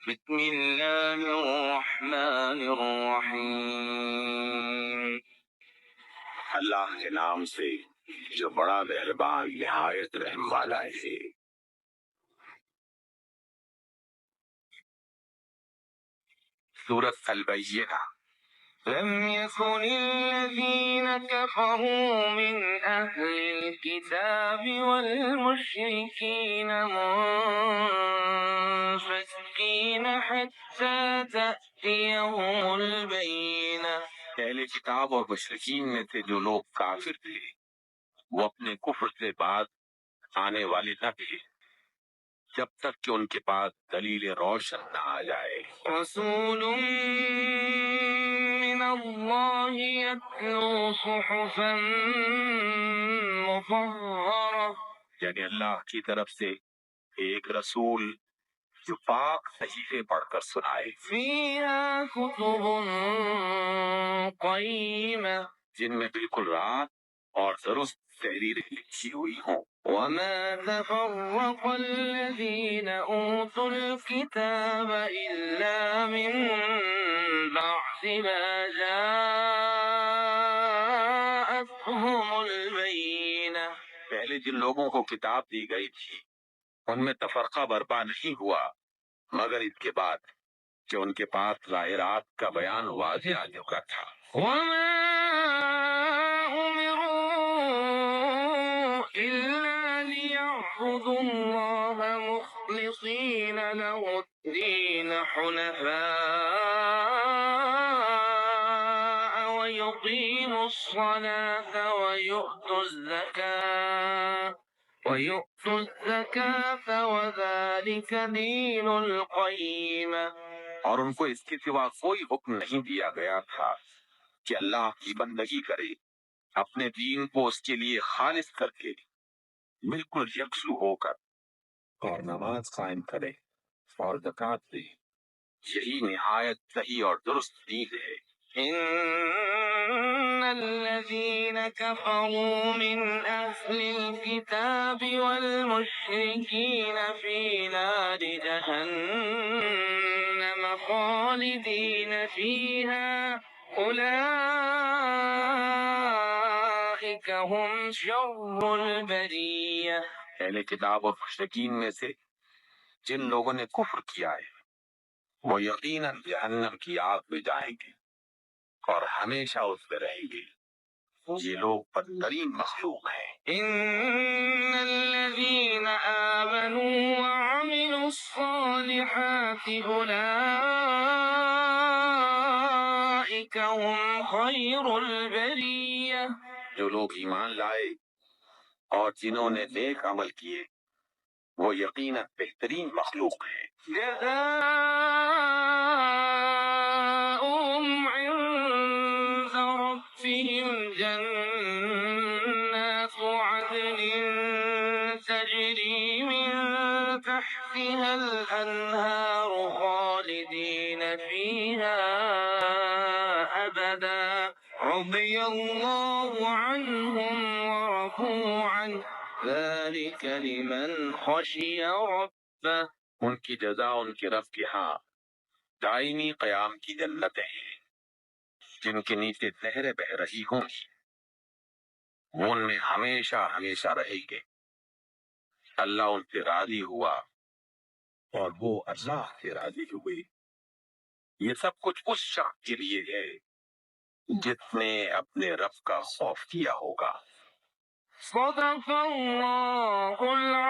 بسم اللہ الرحمن الرحیم۔ اللہ کے نام سے جو بڑا مہربان نہایت رحم والا ہے۔ سورۃ البینہ۔ لم يكن الذين كفروا من أهل الكتاب والمشركين منفكين حتى تأتيهم البينة۔ اہل کتاب اور مشرکین میں سے جو لوگ کافر تھے وہ اپنے کفر سے بعد آنے والے نہ تھے جب تک کہ ان کے پاس دلیل روشن نہ آ جائے۔ رسول من اللہ یتلو صحفا مطہرہ، یعنی اللہ کی طرف سے ایک رسول جو پاک صحیفے پڑھ کر سنائے، فیہا کتب قیمہ، جن میں بالکل رات اور درست تحریریں لکھی ہوئی ہوں۔ وما تفرق الذین اوتوا الکتاب الا من بعد ما جاءتهم البینہ۔ پہلے جن لوگوں کو کتاب دی گئی تھی ان میں تفرقہ برپا نہیں ہوا مگر اس کے بعد کہ ان کے پاس ظاہرات کا بیان واضح آ چکا تھا۔ وما امروا الا ليعبدوا الله مخلصين له الدين حنفاء ويقيموا الصلاة ويؤتوا الزكاة وذلك دين القيمة۔ اور ان کو اس کے سوا کوئی حکم نہیں دیا گیا تھا کہ اللہ کی بندگی کرے، اپنے دین کو اس کے لیے خالص کر کے بالکل یکسو ہو کر، اور نماز قائم کرے اور زکوٰۃ دے۔ یہی نہایت صحیح اور درست دین ہے۔ ان الذين كفروا من اهل الكتاب والمشركين في نار جهنم خالدين فيها اولئك هم شر البرية۔ اہل کتاب اور مشرکین میں سے جن لوگوں نے کفر کیا ہے وہ یقیناً جہنم کی آگ میں جائیں گے اور ہمیشہ اس میں رہیں گے۔ یہ لوگ بدترین مخلوق ہیں۔ ان الذين آمنوا وعملوا الصالحات اولئك هم خير البرية۔ جو لوگ ایمان لائے اور جنہوں نے نیک عمل کیے وہ یقیناً بہترین مخلوق ہیں۔ جزاؤهم عند ربهم جنات عدن تجري من تحتها الأنهار خالدين فيها أبدا رضي الله عنهم ورضوا عنه ذلك لمن خشي ربه۔ ان کی جزا ان کے رب کے ہاں دائمی قیام کی جنتیں ہیں جن کے نیچے نہریں بہ رہی ہوں گی، وہ ان میں ہمیشہ ہمیشہ رہیں گے۔ اللہ ان سے راضی ہوا اور وہ اللہ سے راضی ہوئے۔ یہ سب کچھ اس شخص کے لیے ہے جس نے اپنے رب کا خوف کیا ہوگا۔ صدق اللہ العظیم۔